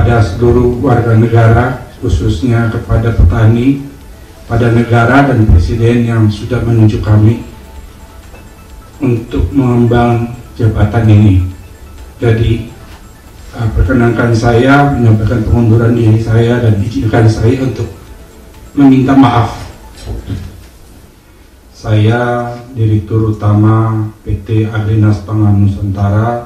kepada seluruh warga negara, khususnya kepada petani, pada negara dan presiden yang sudah menunjuk kami untuk mengemban jabatan ini. Jadi perkenankan saya menyampaikan pengunduran diri saya dan izinkan saya untuk meminta maaf. Saya Direktur Utama PT Agrinas Pangan Nusantara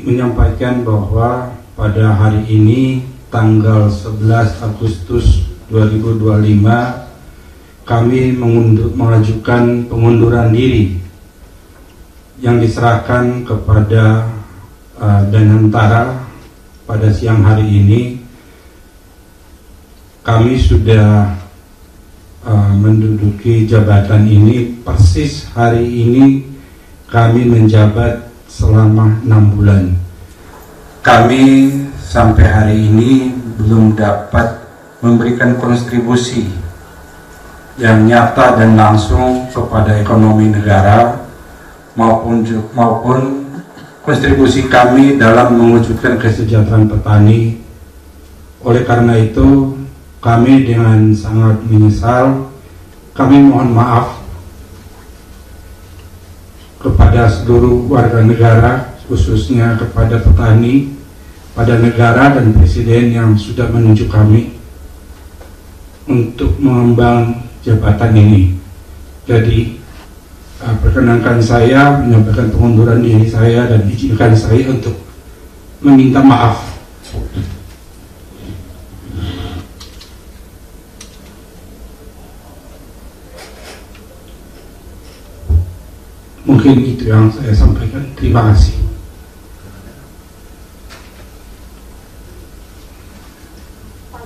menyampaikan bahwa pada hari ini tanggal 11 Agustus 2025 kami mengajukan pengunduran diri yang diserahkan kepada Danantara pada siang hari ini. Kami sudah menduduki jabatan ini persis hari ini kami menjabat selama 6 bulan. Kami sampai hari ini belum dapat memberikan kontribusi yang nyata dan langsung kepada ekonomi negara maupun kontribusi kami dalam mewujudkan kesejahteraan petani. Oleh karena itu kami dengan sangat menyesal, kami mohon maaf kepada seluruh warga negara, khususnya kepada petani, pada negara dan presiden yang sudah menunjuk kami untuk mengemban jabatan ini. Jadi perkenankan saya menyampaikan pengunduran diri saya dan izinkan saya untuk meminta maaf. Mungkin itu yang saya sampaikan. Terima kasih. Pak,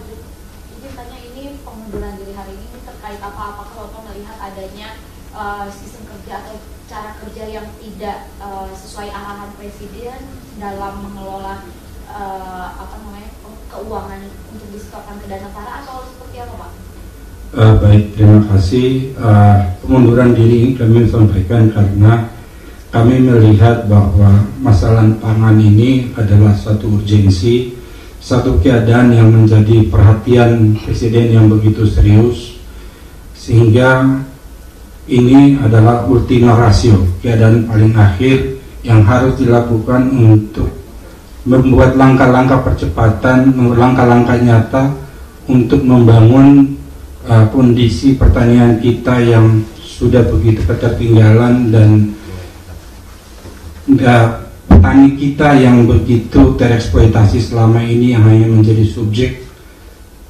izin tanya, ini pengunduran diri hari ini terkait apa? Apakah Bapak melihat adanya sistem kerja atau cara kerja yang tidak sesuai arahan Presiden dalam mengelola keuangan untuk disetorkan ke Danantara, atau seperti apa, Pak? Baik, terima kasih. Pengunduran diri ini kami sampaikan karena kami melihat bahwa masalah pangan ini adalah satu urgensi, satu keadaan yang menjadi perhatian Presiden yang begitu serius, sehingga ini adalah ultima ratio, keadaan paling akhir yang harus dilakukan untuk membuat langkah-langkah percepatan, langkah-langkah nyata untuk membangun kondisi pertanian kita yang sudah begitu ketertinggalan, dan petani kita yang begitu tereksploitasi selama ini, yang hanya menjadi subjek,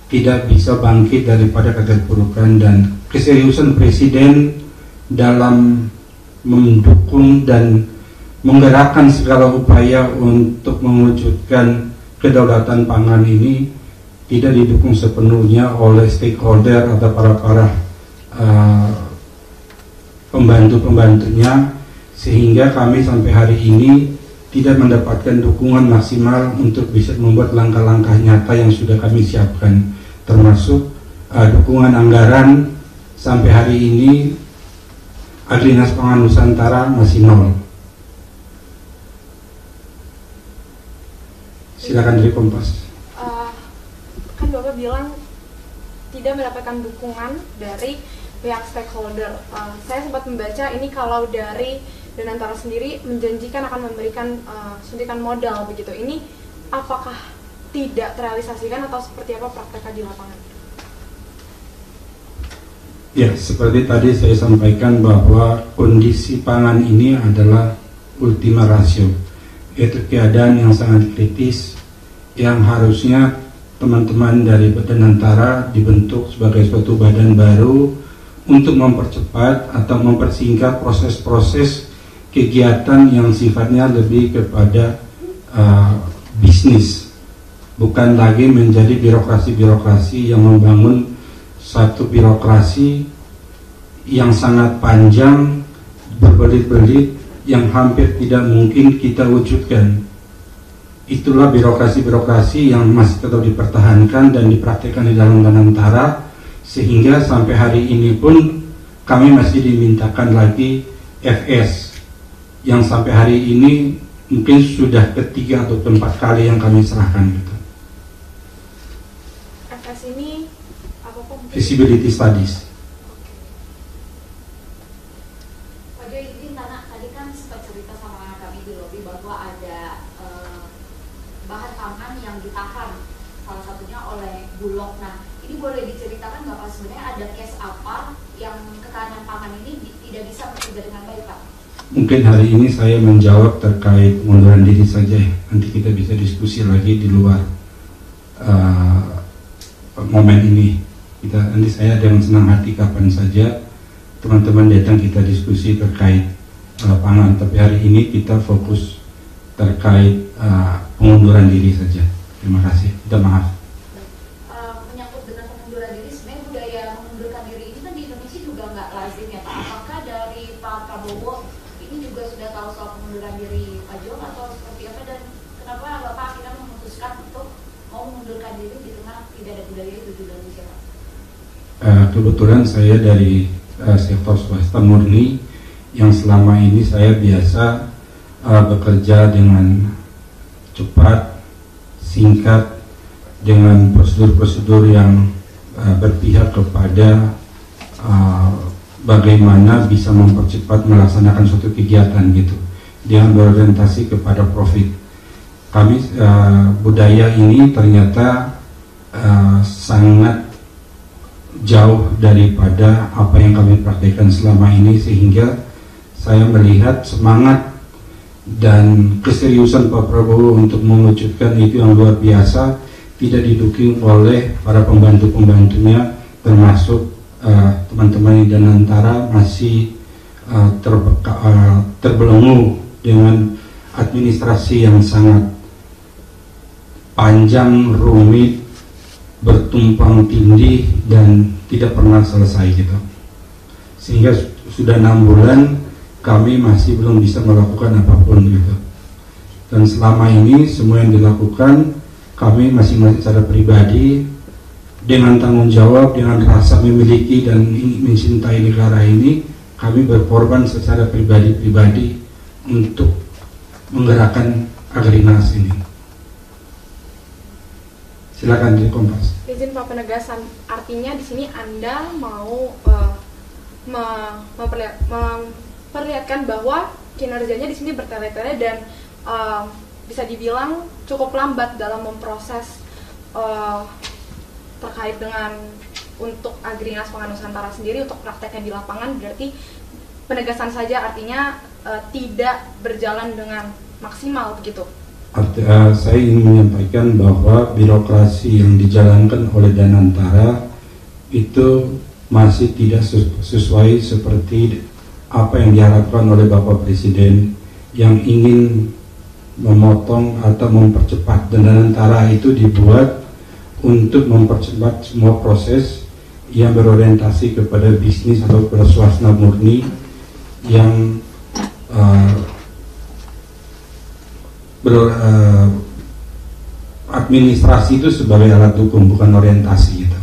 tidak bisa bangkit daripada keterpurukan. Dan keseriusan Presiden dalam mendukung dan menggerakkan segala upaya untuk mewujudkan kedaulatan pangan ini tidak didukung sepenuhnya oleh stakeholder atau para pembantu-pembantunya, sehingga kami sampai hari ini tidak mendapatkan dukungan maksimal untuk bisa membuat langkah-langkah nyata yang sudah kami siapkan, termasuk dukungan anggaran. Sampai hari ini Agrinas Pangan Nusantara masih nol. Silakan dari Kompas. Kan Bapak bilang tidak mendapatkan dukungan dari pihak stakeholder. Saya sempat membaca ini kalau dari Danantara sendiri menjanjikan akan memberikan suntikan modal begitu. Ini apakah tidak terrealisasikan atau seperti apa prakteknya di lapangan? Ya, seperti tadi saya sampaikan bahwa kondisi pangan ini adalah ultima ratio, yaitu keadaan yang sangat kritis yang harusnya teman-teman dari Danantara dibentuk sebagai suatu badan baru untuk mempercepat atau mempersingkat proses-proses kegiatan yang sifatnya lebih kepada bisnis, bukan lagi menjadi birokrasi-birokrasi yang membangun satu birokrasi yang sangat panjang, berbelit-belit, yang hampir tidak mungkin kita wujudkan. Itulah birokrasi-birokrasi yang masih tetap dipertahankan dan dipraktikkan di dalam Danantara, sehingga sampai hari ini pun kami masih dimintakan lagi FS yang sampai hari ini mungkin sudah ketiga atau keempat kali yang kami serahkan gitu. feasibility studies. Pak Jo, izin Tanah, tadi kan sempat cerita sama kami di lobi bahwa ada bahan pangan yang ditahan, salah satunya oleh Bulog. Nah, ini boleh diceritakan nggak Pak, sebenarnya ada case apa yang ketahanan pangan ini tidak bisa bekerja dengan baik Pak? Mungkin hari ini saya menjawab terkait pengunduran diri saja. Nanti kita bisa diskusi lagi di luar momen ini. Nanti saya dengan senang hati kapan saja teman-teman datang kita diskusi terkait pangan. Tapi hari ini kita fokus terkait pengunduran diri saja. Terima kasih. Minta maaf. Menyangkut dengan pengunduran diri, sebenarnya budaya mengundurkan diri ini kan di Indonesia juga nggak lazim ya Pak. Apakah dari Pak Prabowo ini juga sudah tahu soal pengunduran diri Pak Jo atau seperti apa, dan kenapa Bapak akhirnya memutuskan untuk mau mengundurkan diri di tengah tidak ada budaya itu di Indonesia Pak? Kebetulan saya dari sektor swasta murni yang selama ini saya biasa bekerja dengan cepat, singkat, dengan prosedur-prosedur yang berpihak kepada bagaimana bisa mempercepat melaksanakan suatu kegiatan gitu, dengan berorientasi kepada profit. Kami budaya ini ternyata sangat jauh daripada apa yang kami praktekkan selama ini, sehingga saya melihat semangat dan keseriusan Pak Prabowo untuk mewujudkan itu yang luar biasa tidak didukung oleh para pembantu-pembantunya, termasuk teman-teman di Danantara masih terbelenggu dengan administrasi yang sangat panjang, rumit, bertumpang tindih dan tidak pernah selesai gitu. Sehingga sudah 6 bulan kami masih belum bisa melakukan apapun gitu. Dan selama ini semua yang dilakukan kami masing-masing secara pribadi dengan tanggung jawab, dengan rasa memiliki dan mencintai negara ini, kami berkorban secara pribadi-pribadi untuk menggerakkan Agrinas ini. Silakan di Kompas. Izin Pak penegasan, artinya di sini Anda mau memperlihatkan bahwa kinerjanya di sini bertele-tele dan bisa dibilang cukup lambat dalam memproses terkait dengan untuk Agrinas Pangan Nusantara sendiri untuk prakteknya di lapangan. Berarti penegasan saja artinya tidak berjalan dengan maksimal begitu. Saya ingin menyampaikan bahwa birokrasi yang dijalankan oleh Danantara itu masih tidak sesuai seperti apa yang diharapkan oleh Bapak Presiden yang ingin memotong atau mempercepat. Dan Danantara itu dibuat untuk mempercepat semua proses yang berorientasi kepada bisnis atau kepada swasta murni yang administrasi itu sebagai alat hukum, bukan orientasi gitu.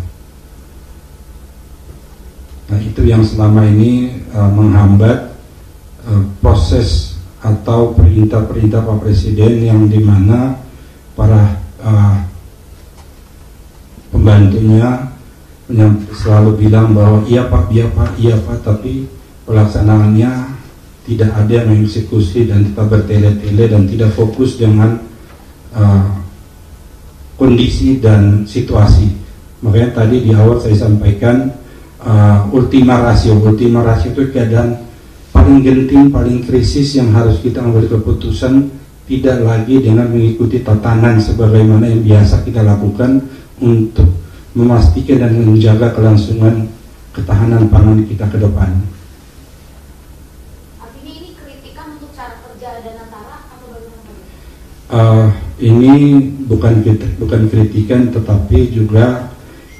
Nah, itu yang selama ini menghambat proses atau perintah-perintah Pak Presiden, yang dimana para pembantunya selalu bilang bahwa iya Pak, tapi pelaksanaannya tidak ada yang mengeksekusi dan tetap bertele-tele dan tidak fokus dengan kondisi dan situasi. Makanya tadi di awal saya sampaikan ultima ratio itu keadaan paling genting, paling krisis yang harus kita ambil keputusan, tidak lagi dengan mengikuti tatanan sebagaimana yang biasa kita lakukan untuk memastikan dan menjaga kelangsungan ketahanan pangan kita ke depan. Artinya ini kritikan untuk cara kerja Danantara atau bagaimana? Ini bukan kritikan, tetapi juga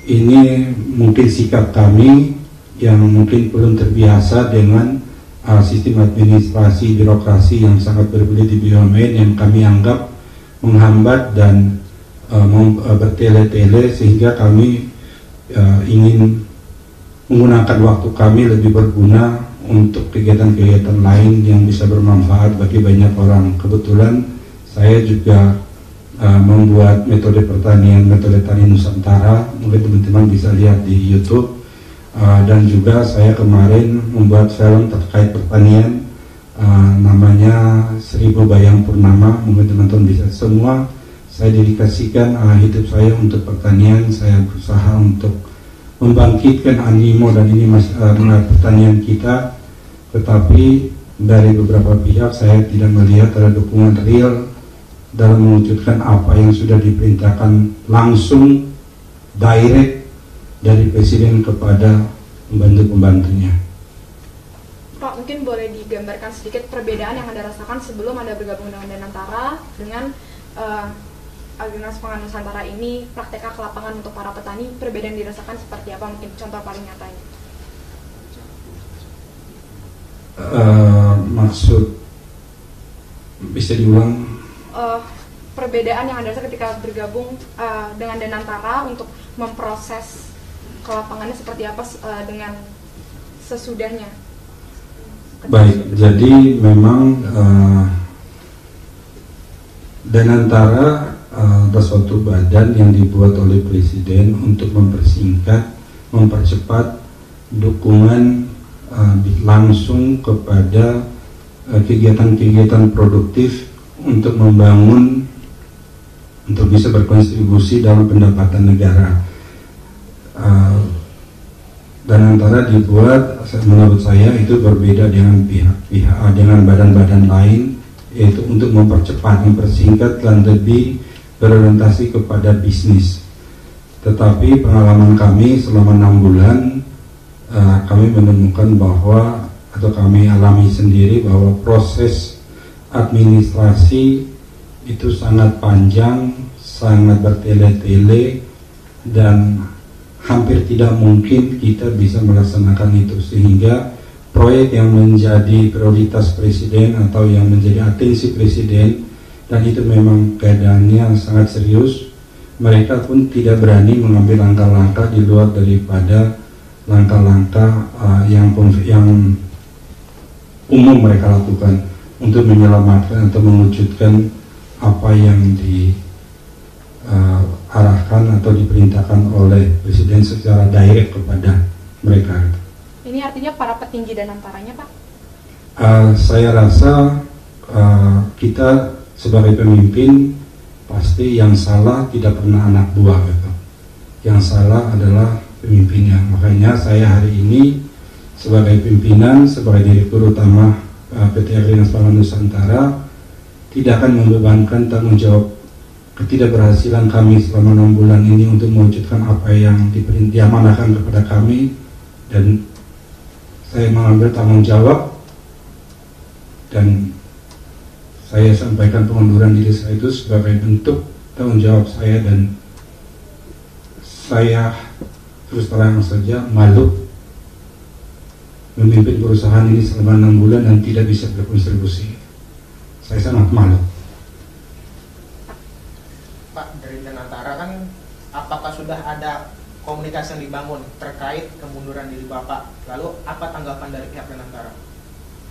ini mungkin sikap kami yang mungkin belum terbiasa dengan sistem administrasi birokrasi yang sangat berbelit di BUMN, yang kami anggap menghambat dan bertele-tele, sehingga kami ingin menggunakan waktu kami lebih berguna untuk kegiatan-kegiatan lain yang bisa bermanfaat bagi banyak orang. Kebetulan saya juga membuat metode pertanian, metode tani Nusantara. Mungkin teman-teman bisa lihat di YouTube. Dan juga saya kemarin membuat film terkait pertanian, namanya 1000 Bayang Purnama. Mungkin teman-teman bisa semua. Saya dedikasikan hidup saya untuk pertanian. Saya berusaha untuk membangkitkan animo dan ini pertanian kita. Tetapi dari beberapa pihak saya tidak melihat ada dukungan real dalam mewujudkan apa yang sudah diperintahkan langsung direct dari Presiden kepada pembantu-pembantunya. Pak, mungkin boleh digambarkan sedikit perbedaan yang Anda rasakan sebelum Anda bergabung dengan Danantara dengan Agrinas Pangan Nusantara ini, prakteknya ke lapangan untuk para petani, perbedaan dirasakan seperti apa? Mungkin contoh paling nyatanya. Maksud bisa diulang? Perbedaan yang Anda rasa ketika bergabung dengan Danantara untuk memproses ke lapangannya seperti apa dengan sesudahnya? Baik, jadi memang Danantara ada suatu badan yang dibuat oleh Presiden untuk mempersingkat, mempercepat dukungan langsung kepada kegiatan-kegiatan produktif untuk membangun, untuk bisa berkontribusi dalam pendapatan negara. Danantara dibuat, menurut saya itu berbeda dengan pihak-pihak, dengan badan-badan lain, yaitu untuk mempercepat, mempersingkat dan lebih berorientasi kepada bisnis. Tetapi pengalaman kami selama 6 bulan, kami menemukan bahwa, atau kami alami sendiri bahwa proses administrasi itu sangat panjang, sangat bertele-tele, dan hampir tidak mungkin kita bisa melaksanakan itu, sehingga proyek yang menjadi prioritas Presiden atau yang menjadi atensi Presiden, dan itu memang keadaannya sangat serius, mereka pun tidak berani mengambil langkah-langkah di luar daripada langkah-langkah yang umum mereka lakukan untuk menyelamatkan atau mewujudkan apa yang diarahkan atau diperintahkan oleh Presiden secara direct kepada mereka. Ini artinya para petinggi Danantaranya, Pak? Saya rasa kita sebagai pemimpin pasti yang salah tidak pernah anak buah, gitu. Yang salah adalah pemimpinnya. Makanya saya hari ini sebagai pimpinan, sebagai direktur utama PT Agrinas Pangan Nusantara tidak akan membebankan tanggung jawab ketidakberhasilan kami selama 6 bulan ini untuk mewujudkan apa yang diamanahkan kepada kami, dan saya mengambil tanggung jawab dan saya sampaikan pengunduran diri saya itu sebagai bentuk tanggung jawab saya, dan saya terus terang saja malu memimpin perusahaan ini selama 6 bulan dan tidak bisa berkontribusi. Saya sangat malu. Pak, dari Danantara kan, apakah sudah ada komunikasi yang dibangun terkait kemunduran diri Bapak? Lalu apa tanggapan dari pihak Danantara?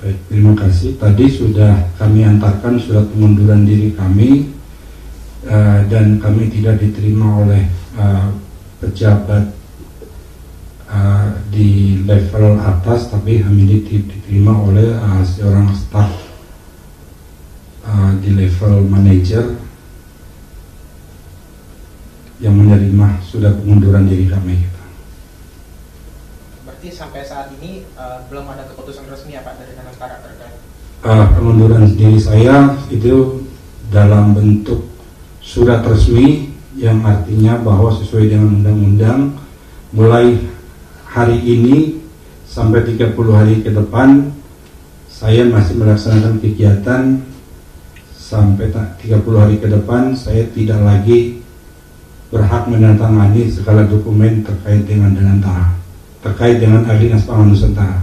Baik, terima kasih. Tadi sudah kami antarkan surat pengunduran diri kami, dan kami tidak diterima oleh pejabat di level atas, tapi kami diterima oleh seorang staf di level manajer yang menerima sudah pengunduran diri kami. Berarti sampai saat ini belum ada keputusan resmi ya Pak dari Danantara terkait? Pengunduran diri saya itu dalam bentuk surat resmi yang artinya bahwa sesuai dengan undang-undang mulai hari ini sampai 30 hari ke depan saya masih melaksanakan kegiatan. Sampai 30 hari ke depan saya tidak lagi berhak menandatangani segala dokumen terkait dengan Danantara, terkait dengan Agrinas Pangan Nusantara.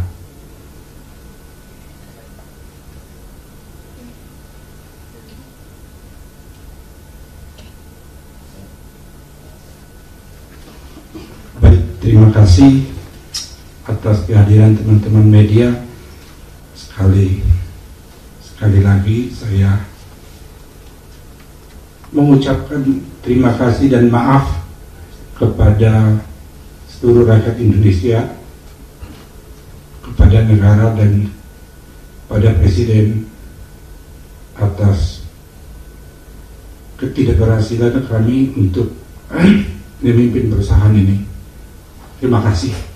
Baik, terima kasih atas kehadiran teman-teman media. Sekali lagi saya mengucapkan terima kasih dan maaf kepada seluruh rakyat Indonesia, kepada negara dan pada Presiden atas ketidakberhasilan kami untuk memimpin perusahaan ini. Terima kasih.